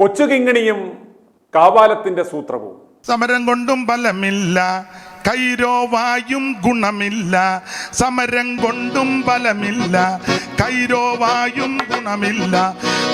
കൊച്ചുകിങ്ങിണിയും കാവാലത്തിന്റെ സൂത്രവും. സമരം കൊണ്ടും ഫലമില്ല, കൈരോവായും ഗുണമില്ല. സമരം കൊണ്ടും ഫലമില്ല, കൈരോവായും ഗുണമില്ല.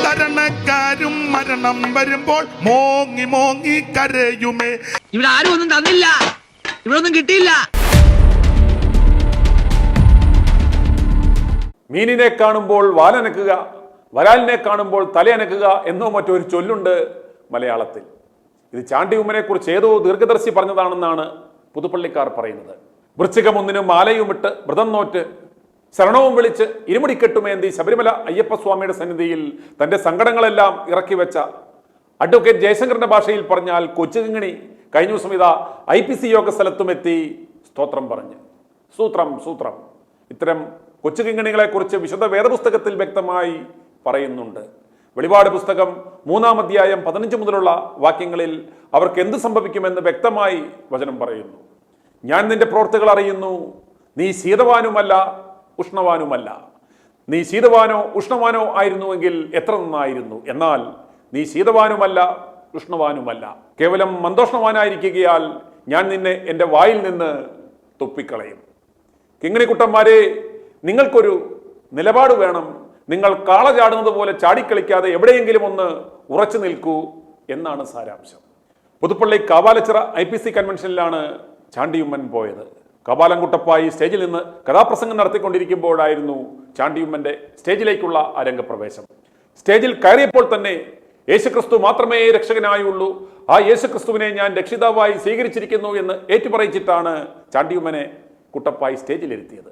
തരണക്കാരും മരണം വരുമ്പോൾ മോങ്ങി മോങ്ങി കരയുമേ. ഇവിടെ ആരും ഒന്നും തന്നില്ല, ഇവിടെ ഒന്നും കിട്ടിയില്ല. മീനിനെ കാണുമ്പോൾ വാലനക്കുക, വരാലിനെ കാണുമ്പോൾ തലയനക്കുക എന്നോ മറ്റൊരു ചൊല്ലുണ്ട് മലയാളത്തിൽ. ഇത് ചാണ്ടി ഉമ്മനെ കുറിച്ച് ഏതോ ദീർഘദർശി പറഞ്ഞതാണെന്നാണ് പുതുപ്പള്ളിക്കാർ പറയുന്നത്. വൃശ്ചികം 1 മാലയുമിട്ട് വ്രതം നോറ്റ് ശരണവും വിളിച്ച് ഇരുമുടിക്കെട്ടുമേന്തി ശബരിമല അയ്യപ്പസ്വാമിയുടെ സന്നിധിയിൽ തന്റെ സങ്കടങ്ങളെല്ലാം ഇറക്കി വെച്ച അഡ്വക്കേറ്റ് ജയശങ്കറിന്റെ ഭാഷയിൽ പറഞ്ഞാൽ കൊച്ചുകിങ്ങിണി കഴിഞ്ഞ ദിവസം ഇതാ IPC യോഗ സ്ഥലത്തുമെത്തി സ്തോത്രം പറഞ്ഞ് സൂത്രം. ഇത്തരം കൊച്ചുകിങ്ങിണികളെ കുറിച്ച് വിശുദ്ധ വേദപുസ്തകത്തിൽ വ്യക്തമായി പറയുന്നുണ്ട്. വെളിപാട് പുസ്തകം 3-ാം അധ്യായം 15 മുതലുള്ള വാക്യങ്ങളിൽ അവർക്ക് എന്ത് സംഭവിക്കുമെന്ന് വ്യക്തമായി വചനം പറയുന്നു. ഞാൻ നിന്റെ പ്രവൃത്തികൾ അറിയുന്നു, നീ ശീതവാനുമല്ല ഉഷ്ണവാനുമല്ല. നീ ശീതവാനോ ഉഷ്ണവാനോ ആയിരുന്നുവെങ്കിൽ എത്ര നന്നായിരുന്നു. എന്നാൽ നീ ശീതവാനുമല്ല ഉഷ്ണവാനുമല്ല, കേവലം മന്ദോഷ്ണവാനായിരിക്കുകയാൽ ഞാൻ നിന്നെ എൻ്റെ വായിൽ നിന്ന് തുപ്പിക്കളയും. കിങ്ങിണിക്കുട്ടന്മാരെ, നിങ്ങൾക്കൊരു നിലപാട് വേണം. നിങ്ങൾ കാള ചാടുന്നത് പോലെ ചാടിക്കളിക്കാതെ എവിടെയെങ്കിലും ഒന്ന് ഉറച്ചു നിൽക്കൂ എന്നാണ് സാരാംശം. പുതുപ്പള്ളി കാവാലച്ചിറ IPC കൺവെൻഷനിലാണ് ചാണ്ടിയുമ്മൻ പോയത്. കപാലംകുട്ടപ്പായി സ്റ്റേജിൽ നിന്ന് കഥാപ്രസംഗം നടത്തിക്കൊണ്ടിരിക്കുമ്പോഴായിരുന്നു ചാണ്ടിയുമ്മന്റെ സ്റ്റേജിലേക്കുള്ള അരംഗപ്രവേശം. സ്റ്റേജിൽ കയറിയപ്പോൾ തന്നെ യേശുക്രിസ്തു മാത്രമേ രക്ഷകനായുള്ളൂ, ആ യേശുക്രിസ്തുവിനെ ഞാൻ രക്ഷിതാവായി സ്വീകരിച്ചിരിക്കുന്നു എന്ന് ഏറ്റുപറയിച്ചിട്ടാണ് ചാണ്ടിയുമ്മനെ കുട്ടപ്പായി സ്റ്റേജിലിരുത്തിയത്.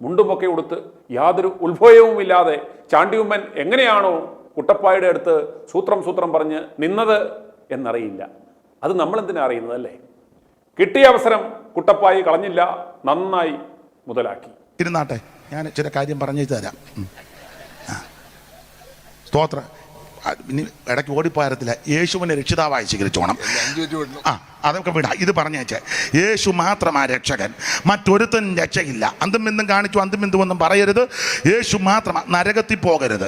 മുണ്ടുമൊക്കെ ഉടുത്ത് യാതൊരു ഉത്ഭവവുമില്ലാതെ ചാണ്ടിയുമ്മൻ എങ്ങനെയാണോ കുട്ടപ്പായുടെ അടുത്ത് സൂത്രം പറഞ്ഞ് നിന്നത് എന്നറിയില്ല. അത് നമ്മളെന്തിനാ അറിയുന്നതല്ലേ? കിട്ടിയ അവസരം കുട്ടപ്പായി കളഞ്ഞില്ല, നന്നായി മുതലാക്കി. ഇരുന്നാട്ടെ, ഞാൻ ചില കാര്യം പറഞ്ഞു തരാം. സ്തോത്രം. ഇനി ഇടയ്ക്ക് ഓടിപ്പോയത്തില്ല. യേശുവിനെ രക്ഷിതാവായി സ്വീകരിച്ചോണം. അതൊക്കെ വിടാ. ഇത് പറഞ്ഞേച്ചേ, യേശു മാത്രമാ രക്ഷകൻ, മറ്റൊരുത്തൻ രക്ഷയില്ല. അന്തും ബിന്ദും കാണിച്ചു അന്തും ബിന്ദും ഒന്നും പറയരുത്. യേശു മാത്രമാ. നരകത്തിൽ പോകരുത്,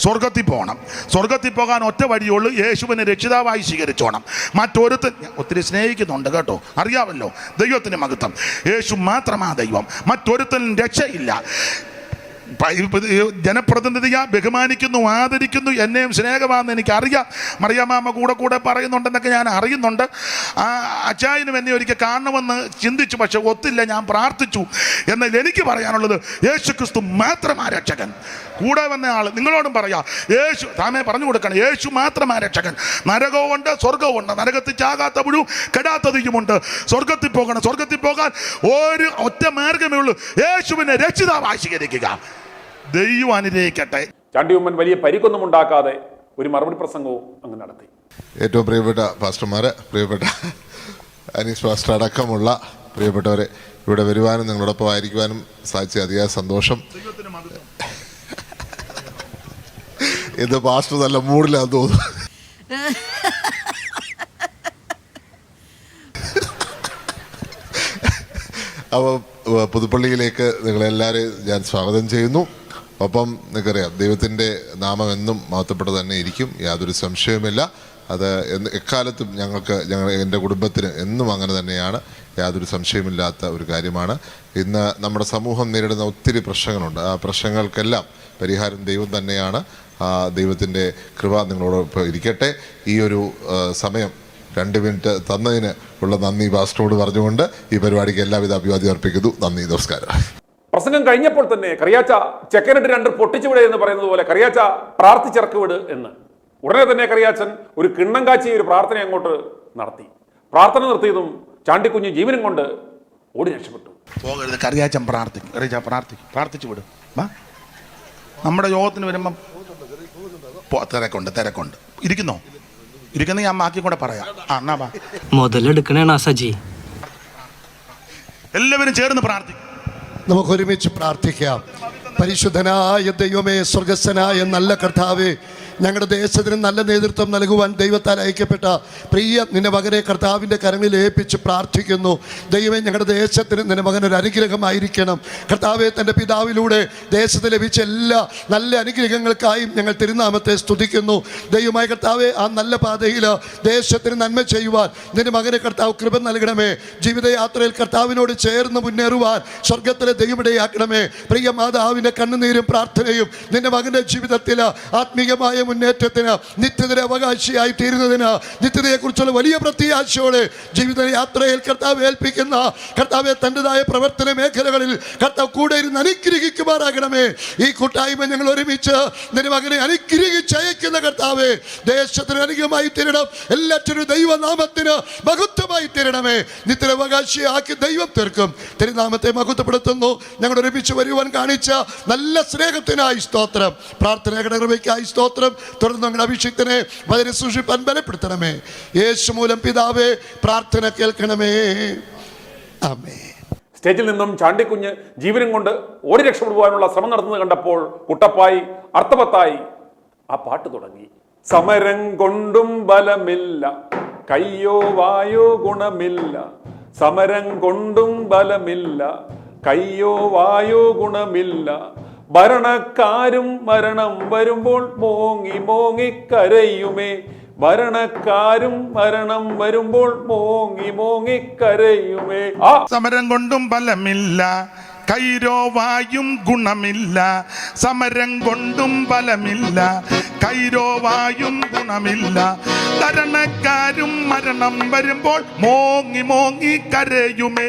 സ്വർഗത്തിൽ പോകണം. സ്വർഗത്തിൽ പോകാൻ ഒറ്റ വഴിയുള്ളൂ, യേശുവിനെ രക്ഷിതാവായി സ്വീകരിച്ചോണം. മറ്റൊരുത്തൻ, ഒത്തിരി സ്നേഹിക്കുന്നുണ്ട് കേട്ടോ, അറിയാമല്ലോ. ദൈവത്തിന് മഹത്വം. യേശു മാത്രമാ ദൈവം, മറ്റൊരുത്തനും രക്ഷയില്ല. ജനപ്രതിനിധിയാ, ബഹുമാനിക്കുന്നു, ആദരിക്കുന്നു, എന്നെയും സ്നേഹമാണെന്ന് എനിക്കറിയാം. മറിയാമ്മ കൂടെ പറയുന്നുണ്ടെന്നൊക്കെ ഞാൻ അറിയുന്നുണ്ട്. അച്ചായനും എന്നെ ഒരിക്കൽ കാണണമെന്ന് ചിന്തിച്ചു, പക്ഷെ ഒത്തില്ല. ഞാൻ പ്രാർത്ഥിച്ചു. എന്നാൽ എനിക്ക് പറയാനുള്ളത്, യേശുക്രിസ്തു മാത്രമാ രക്ഷകൻ. കൂടെ വന്ന ആൾ നിങ്ങളോടും പറയാ, യേശു താമേ പറഞ്ഞു കൊടുക്കണം, യേശു മാത്രമാ രക്ഷകൻ. നരകവുമുണ്ട്, സ്വർഗവുമുണ്ട്. നരകത്തിൽ ചാകാത്ത പുഴുവും കെടാത്ത തീയുമുണ്ട്. സ്വർഗത്തിൽ പോകണം. സ്വർഗത്തിൽ പോകാൻ ഒരു ഒറ്റ മാർഗമേ ഉള്ളൂ, യേശുവിനെ രക്ഷിതാവായി സ്വീകരിക്കുക. ദൈവം അനുഗ്രഹിക്കട്ടെ. ചാണ്ടിയുമ്മൻ വലിയ പരിക്കൊന്നും ഉണ്ടാക്കാതെ ഒരു മറുപടി പ്രസംഗവും അങ്ങ് നടത്തി. ഏറ്റവും പ്രിയപ്പെട്ട പാസ്റ്റർമാരെ, പ്രിയപ്പെട്ട അനീസ് പാസ്റ്റർ അടക്കമുള്ള പ്രിയപ്പെട്ടവരെ, ഇവിടെ വരുവാനും നിങ്ങളോടൊപ്പം ആയിരിക്കുവാനും സാധിച്ച അതിയായ സന്തോഷം. ഇത് പാസ്റ്റർ നല്ല മൂഡിലാന്ന് തോന്നുന്നു. അപ്പോൾ പുതുപ്പള്ളിയിലേക്ക് നിങ്ങളെല്ലാവരെയും ഞാൻ സ്വാഗതം ചെയ്യുന്നു. ഒപ്പം നിങ്ങൾക്കറിയാം, ദൈവത്തിൻ്റെ നാമം എന്നും മഹത്വപ്പെട്ട തന്നെ ഇരിക്കും, യാതൊരു സംശയവുമില്ല. അത് എക്കാലത്തും എൻ്റെ കുടുംബത്തിന് എന്നും അങ്ങനെ തന്നെയാണ്, യാതൊരു സംശയമില്ലാത്ത ഒരു കാര്യമാണ്. ഇന്ന് നമ്മുടെ സമൂഹം നേരിടുന്ന ഒത്തിരി പ്രശ്നങ്ങളുണ്ട്. ആ പ്രശ്നങ്ങൾക്കെല്ലാം പരിഹാരം ദൈവം തന്നെയാണ്. ദൈവത്തിൻ്റെ കൃപ നിങ്ങളോടൊപ്പം ഇരിക്കട്ടെ. ഈ ഒരു സമയം 2 മിനിറ്റ് തന്നതിന് ഉള്ള നന്ദി പാസ്റ്ററോട് പറഞ്ഞുകൊണ്ട് ഈ പരിപാടിക്ക് എല്ലാവിധ അഭിവാദ്യം അർപ്പിക്കുന്നു. നന്ദി, നമസ്കാരം. പ്രസംഗം കഴിഞ്ഞപ്പോൾ തന്നെ കറിയാച്ച ചെക്കനിട്ട് 2 പൊട്ടിച്ചുവിട് എന്ന് പറയുന്നത് പോലെ കറിയാച്ച പ്രാർത്ഥിച്ചിറക്കി വിട് എന്ന് ഉടനെ തന്നെ കറിയാച്ചൻ ഒരു കിണ്ണം കാച്ചി ഒരു പ്രാർത്ഥന അങ്ങോട്ട് നടത്തി. പ്രാർത്ഥന നിർത്തിയതും ചാണ്ടിക്കുഞ്ഞ് ജീവനും കൊണ്ട് ഓടി രക്ഷപ്പെട്ടു. പോകരുത്, കറിയാച്ചൻ പ്രാർത്ഥിച്ചു വിടും. നമ്മുടെ യോഗത്തിന് വരുമ്പം തിരക്കുണ്ട്. ഇരിക്കുന്ന ഞാൻ ബാക്കി കൂടെ പറയാം. മുതലെടുക്കണേ സജി. എല്ലാവരും ചേർന്ന് പ്രാർത്ഥിക്കും. നമുക്ക് ഒരുമിച്ച് പ്രാർത്ഥിക്കാം. പരിശുദ്ധനായ ദൈവമേ, സ്വർഗസ്ഥനായ നല്ല കർത്താവേ, ഞങ്ങളുടെ ദേശത്തിന് നല്ല നേതൃത്വം നൽകുവാൻ ദൈവത്താൽ അയക്കപ്പെട്ട പ്രിയ നിന്റെ മകനെ കർത്താവിൻ്റെ കരങ്ങളിൽ ഏൽപ്പിച്ച് പ്രാർത്ഥിക്കുന്നു. ദൈവമേ, ഞങ്ങളുടെ ദേശത്തിന് നിന്റെ മകൻ ഒരു അനുഗ്രഹമായിരിക്കണം. കർത്താവെ, തൻ്റെ പിതാവിലൂടെ ദേശത്ത് ലഭിച്ച എല്ലാ നല്ല അനുഗ്രഹങ്ങൾക്കായും ഞങ്ങൾ തിരുനാമത്തെ സ്തുതിക്കുന്നു. ദൈവമായ കർത്താവെ, ആ നല്ല പാതയിൽ ദേശത്തിന് നന്മ ചെയ്യുവാൻ നിന്റെ മകനെ കർത്താവ് കൃപ നൽകണമേ. ജീവിതയാത്രയിൽ കർത്താവിനോട് ചേർന്ന് മുന്നേറുവാൻ സ്വർഗത്തിലെ ദൈവമിടയാക്കണമേ. പ്രിയ മാതാവിൻ്റെ കണ്ണുനീരും പ്രാർത്ഥനയും നിന്റെ മകൻ്റെ ജീവിതത്തിൽ ആത്മീയമായ മുന്നേറ്റത്തിന്, നിത്യതയുടെ അവകാശിയായി തീരുന്നതിന്, നിത്യതയെക്കുറിച്ചുള്ള വലിയ പ്രത്യാശയോടെ ജീവിതയാത്രയിൽ കർത്താവ് ഏൽപ്പിക്കുന്ന കർത്താവെ തൻ്റെതായ പ്രവർത്തന മേഖലകളിൽ കർത്താവ് കൂടെ ഇരുന്ന് അനുഗ്രഹിക്കുമാറാകണമേ. ഈ കൂട്ടായ്മ ഞങ്ങൾ ഒരുമിച്ച് നിന്റെ മകനെ അനുഗ്രഹിച്ചയക്കുന്ന കർത്താവെ, ദേശത്തിന് അനുഗ്രഹമായി തീരണം. എല്ലാറ്റിനും ദൈവനാമത്തിന് മഹത്വമായി തീരണമേ. നിത്യവകാശിയാക്കി ദൈവം തീർക്കും. തിരുനാമത്തെ മഹത്വപ്പെടുത്തുന്നു. ഞങ്ങൾ ഒരുമിച്ച് വരുവാൻ കാണിച്ച നല്ല സ്നേഹത്തിനായി സ്തോത്രം. പ്രാർത്ഥനയുടെ കൃപയ്ക്കായി സ്തോത്രം. തുടർന്ന് ഞങ്ങളുടെ അഭിഷേകത്തിനെ വചന സൂക്ഷിപ്പാൻ ബലപ്പെടുത്തണമേ. യേശു മൂലം പിതാവേ, പ്രാർത്ഥന കേൾക്കണമേ. ആമേൻ. സ്റ്റേജിൽ നിന്നും ചാണ്ടിക്കുഞ്ഞ് ജീവനും കൊണ്ട് ഓടി രക്ഷപ്പെടുവാനുള്ള ശ്രമം നടത്തുന്നത് കണ്ടപ്പോൾ കുട്ടപ്പായി അർത്ഥവത്തായി ആ പാട്ട് തുടങ്ങി. സമരം കൊണ്ടും ബലമില്ല, കയ്യോ വായോ ഗുണമില്ല. സമരം കൊണ്ടും ബലമില്ല, കയ്യോ വായോ ഗുണമില്ല. ഭരണക്കാരും മരണം വരുമ്പോൾ മോങ്ങി മോങ്ങി കരയുമേ. ഭരണക്കാരും മരണം വരുമ്പോൾ മോങ്ങി മോങ്ങി കരയുമേ. സമരം കൊണ്ടും ബലമില്ല, കൈരോവായും ഗുണമില്ല. സമരം കൊണ്ടും ബലമില്ല, കൈരോവായും ഗുണമില്ല. ധരണക്കാരും മരണം വരുമ്പോൾ മോങ്ങി മോങ്ങി കരയുമേ.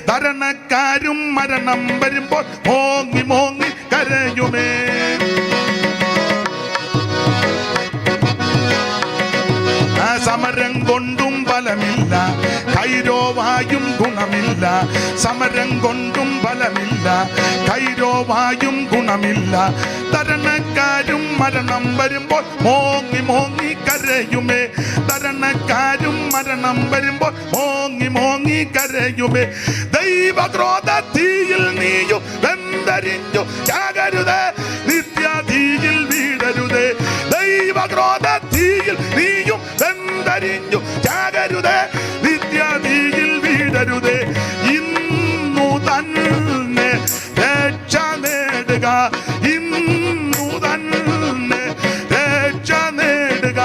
ധരണക്കാരും മരണം വരുമ്പോൾ മോങ്ങി മോങ്ങി കരയുമേ. സമരം കൊണ്ടും ബലമില്ല, കൈരോവായും ഗുണമില്ല. സമരം കൊണ്ടും ബലമില്ല, കൈരോവായും ഗുണമില്ല. ധരണക്കാരും മരണം വരുമ്പോൾ മോങ്ങി മോങ്ങി കരയുമേ. ധരണക്കാരും മരണം വരുമ്പോൾ മോങ്ങി മോങ്ങി കരയുമേ. ദൈവക്രോധത്തീയിൽ നീയും വെന്തരിഞ്ഞു ചാകരുതേ, നിത്യതീയിൽ വീടരുതേ. ദൈവക്രോധത്തീയിൽ നീയും വെന്തരിഞ്ഞു ചാകരുതേ, നിത്യതീയിൽ വീടരുതേ. ഇന്നു തന്നെ രക്ഷ നേടുക, ഇന്നു തന്നെ രക്ഷ നേടുക.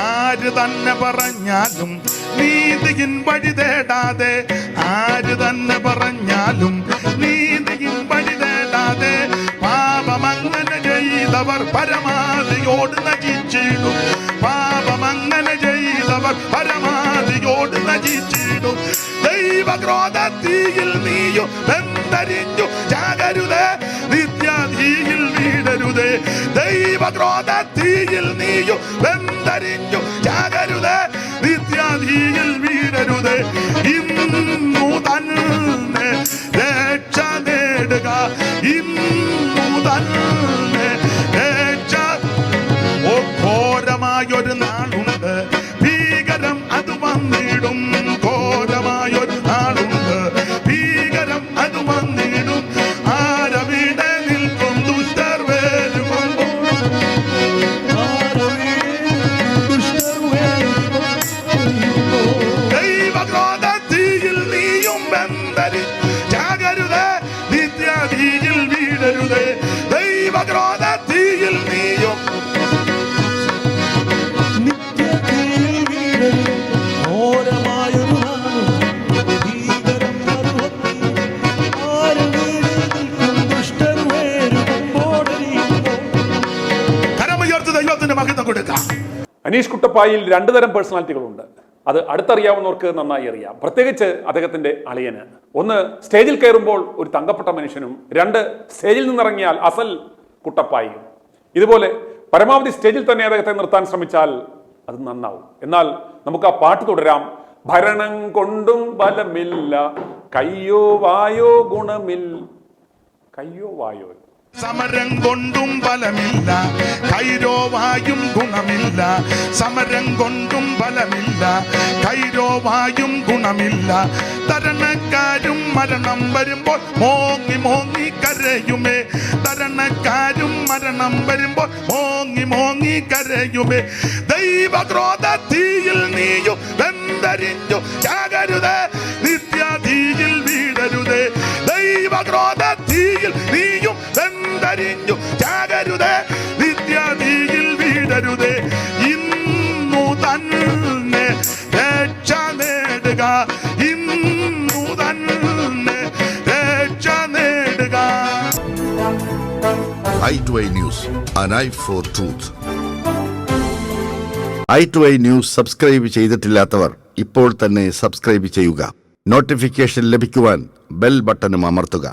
ആര് തന്നെ പറഞ്ഞാലും നീതിയിൻ വഴി തേടാതെ, ആര് തന്നെ പറഞ്ഞാലും നീതിയിൻ വഴി തേടാതെ. പാപമങ്ങനെ ചെയ്തവർ പരമാവധിയോട് നശിച്ചിടും. പാപമങ്ങനെ ചെയ്തവർ പരമാവധിയോട് നശിച്ചിടും. ദൈവക്രോധത്തീയിൽ നീയും വെന്തരിഞ്ഞു ചാകരുതേ, നിത്യതീയിൽ വീടരുതേ. ദൈവക്രോധത്തീയിൽ നീയും വെന്തരിഞ്ഞു ചാകരുതേ, നിത്യതീയിൽ വീടരുതേ. ഇന്നു തന്നെ രക്ഷ നേടുക, ഇന്നു തന്നെ രക്ഷ. ഓ, ഘോരമായൊരു നാളുണ്ട്, ഭീകരം അത് വന്നിടും. ഘോരമായൊരു നാളുണ്ട്, ഭീകരം അത് വന്നിടും. ആരവിടെ നിൽക്കും ദുഷ്ടർ വരുമ്പോൾ. ദൈവക്രോധത്തീയിൽ നീയും വെന്തരി ചാകരുതേ, നിത്യതീയിൽ വീടരുതേ. ദൈവക്രോധത്തീയിൽ നീയും കരമുയർത്ത് ദൈവത്തിന്റെ മഹത്വം കൊടുക്കാം. അനീഷ് കുട്ടപ്പായിൽ രണ്ടു തരം പേഴ്സണാലിറ്റികളുണ്ട്. അത് അടുത്തറിയാവുന്നവർക്ക് നന്നായി അറിയാം, പ്രത്യേകിച്ച് അദ്ദേഹത്തിന്റെ അളിയന്. ഒന്ന്, സ്റ്റേജിൽ കയറുമ്പോൾ ഒരു തങ്കപ്പെട്ട മനുഷ്യനും. രണ്ട്, സ്റ്റേജിൽ നിന്നിറങ്ങിയാൽ അസൽ കുട്ടപ്പായും. ഇതുപോലെ പരമാവധി സ്റ്റേജിൽ തന്നെ അദ്ദേഹത്തെ നിർത്താൻ ശ്രമിച്ചാൽ അത് നന്നാവും. എന്നാൽ നമുക്ക് ആ പാട്ട് തുടരാം. ഭരണം കൊണ്ടും ബലമില്ല, കയ്യോ വായോ ഗുണമില്ല. കയ്യോ വായോ സമരം കൊണ്ടും ഫലമില്ല, കൈരോവായും ഗുണമില്ല. സമരം കൊണ്ടും ഫലമില്ല, കൈരോവായും ഗുണമില്ല. തരണക്കാരും മരണം വരുമ്പോൾ മോങ്ങി മോങ്ങി കരയുമേ. തരണക്കാരും മരണം വരുമ്പോൾ മോങ്ങി മോങ്ങി കരയുമേ. ദൈവക്രോധ തീയിൽ നീയും വെന്തരിഞ്ഞു ചാകരുതേ, നിത്യതീയിൽ വീടരുതേ. ദൈവക്രോധ തീയിൽ നീയും വെന്തരിഞ്ഞു ചാകരുതേ, നിത്യതീയിൽ വീടരുതേ. ഇന്നു തന്നെ രക്ഷ നേടുക, ഇന്നു തന്നെ രക്ഷ നേടുക. i2i News, an eye for truth. i2i News subscribe ചെയ്തിട്ടില്ലാത്തവർ ഇപ്പോൾ തന്നെ സബ്സ്ക്രൈബ് ചെയ്യുക. നോട്ടിഫിക്കേഷൻ ലഭിക്കുവാൻ ബെൽ ബട്ടണും അമർത്തുക.